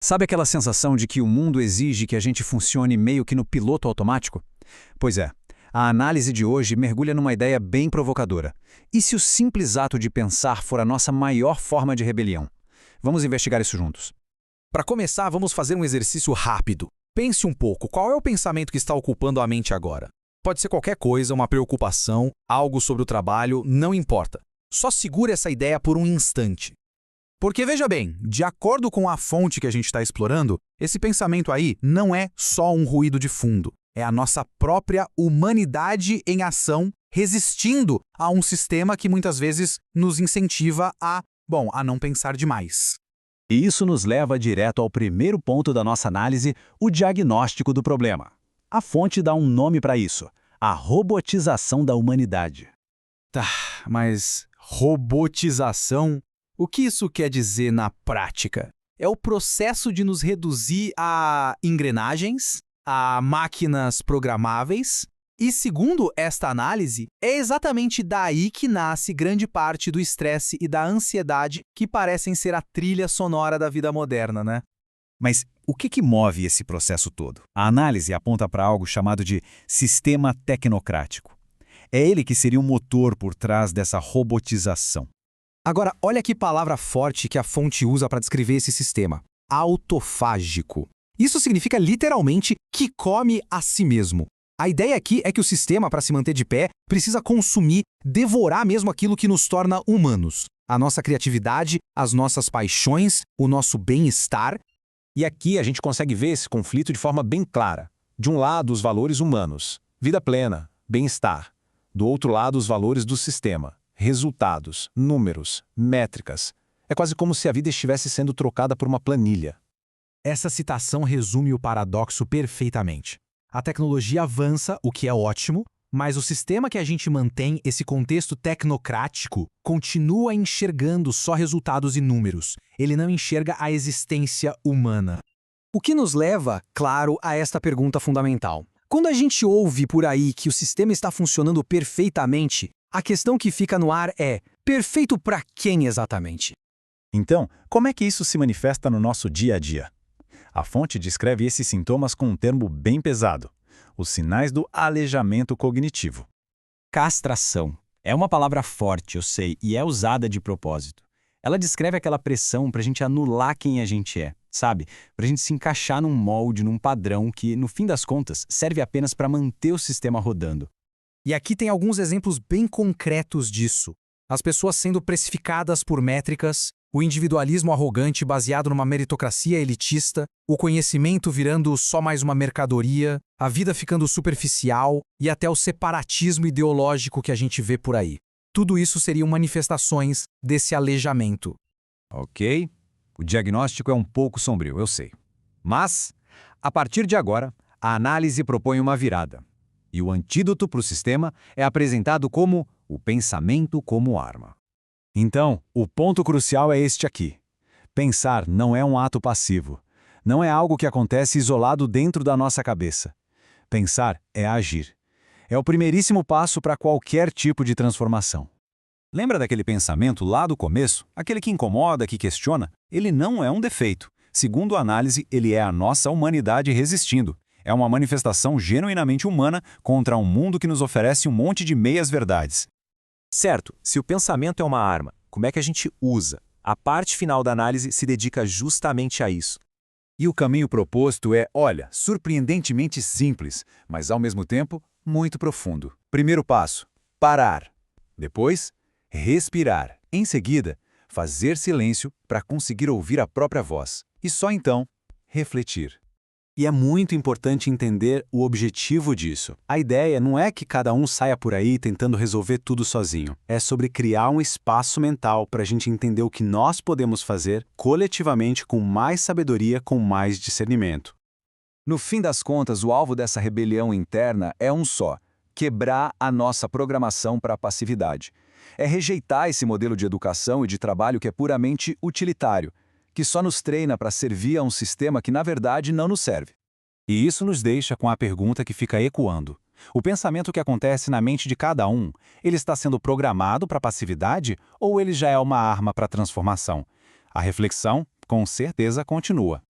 Sabe aquela sensação de que o mundo exige que a gente funcione meio que no piloto automático? Pois é, a análise de hoje mergulha numa ideia bem provocadora. E se o simples ato de pensar for a nossa maior forma de rebelião? Vamos investigar isso juntos. Para começar, vamos fazer um exercício rápido. Pense um pouco, qual é o pensamento que está ocupando a mente agora? Pode ser qualquer coisa, uma preocupação, algo sobre o trabalho, não importa. Só segure essa ideia por um instante. Porque veja bem, de acordo com a fonte que a gente está explorando, esse pensamento aí não é só um ruído de fundo. É a nossa própria humanidade em ação, resistindo a um sistema que muitas vezes nos incentiva a não pensar demais. E isso nos leva direto ao primeiro ponto da nossa análise, o diagnóstico do problema. A fonte dá um nome para isso: a robotização da humanidade. Tá, mas robotização? O que isso quer dizer na prática? É o processo de nos reduzir a engrenagens, a máquinas programáveis? E segundo esta análise, é exatamente daí que nasce grande parte do estresse e da ansiedade que parecem ser a trilha sonora da vida moderna, né? Mas o que move esse processo todo? A análise aponta para algo chamado de sistema tecnocrático. É ele que seria o motor por trás dessa robotização. Agora, olha que palavra forte que a fonte usa para descrever esse sistema: autofágico. Isso significa literalmente que come a si mesmo. A ideia aqui é que o sistema, para se manter de pé, precisa consumir, devorar mesmo aquilo que nos torna humanos. A nossa criatividade, as nossas paixões, o nosso bem-estar. E aqui a gente consegue ver esse conflito de forma bem clara. De um lado, os valores humanos, vida plena, bem-estar. Do outro lado, os valores do sistema, resultados, números, métricas. É quase como se a vida estivesse sendo trocada por uma planilha. Essa citação resume o paradoxo perfeitamente. A tecnologia avança, o que é ótimo, mas o sistema que a gente mantém, esse contexto tecnocrático, continua enxergando só resultados e números. Ele não enxerga a existência humana. O que nos leva, claro, a esta pergunta fundamental. Quando a gente ouve por aí que o sistema está funcionando perfeitamente, a questão que fica no ar é: perfeito para quem exatamente? Então, como é que isso se manifesta no nosso dia a dia? A fonte descreve esses sintomas com um termo bem pesado: os sinais do aleijamento cognitivo. Castração. É uma palavra forte, eu sei, e é usada de propósito. Ela descreve aquela pressão para a gente anular quem a gente é, sabe? Para a gente se encaixar num molde, num padrão que, no fim das contas, serve apenas para manter o sistema rodando. E aqui tem alguns exemplos bem concretos disso. As pessoas sendo precificadas por métricas, o individualismo arrogante baseado numa meritocracia elitista, o conhecimento virando só mais uma mercadoria, a vida ficando superficial e até o separatismo ideológico que a gente vê por aí. Tudo isso seriam manifestações desse aleijamento. Ok, o diagnóstico é um pouco sombrio, eu sei. Mas, a partir de agora, a análise propõe uma virada. E o antídoto para o sistema é apresentado como o pensamento como arma. Então, o ponto crucial é este aqui. Pensar não é um ato passivo. Não é algo que acontece isolado dentro da nossa cabeça. Pensar é agir. É o primeiríssimo passo para qualquer tipo de transformação. Lembra daquele pensamento lá do começo? Aquele que incomoda, que questiona? Ele não é um defeito. Segundo a análise, ele é a nossa humanidade resistindo. É uma manifestação genuinamente humana contra um mundo que nos oferece um monte de meias-verdades. Certo, se o pensamento é uma arma, como é que a gente usa? A parte final da análise se dedica justamente a isso. E o caminho proposto é, surpreendentemente simples, mas ao mesmo tempo muito profundo. Primeiro passo: parar. Depois, respirar. Em seguida, fazer silêncio para conseguir ouvir a própria voz. E só então, refletir. E é muito importante entender o objetivo disso. A ideia não é que cada um saia por aí tentando resolver tudo sozinho. É sobre criar um espaço mental para a gente entender o que nós podemos fazer coletivamente com mais sabedoria, com mais discernimento. No fim das contas, o alvo dessa rebelião interna é um só: quebrar a nossa programação para a passividade. É rejeitar esse modelo de educação e de trabalho que é puramente utilitário, que só nos treina para servir a um sistema que, na verdade, não nos serve. E isso nos deixa com a pergunta que fica ecoando. O pensamento que acontece na mente de cada um, ele está sendo programado para a passividade ou ele já é uma arma para a transformação? A reflexão, com certeza, continua.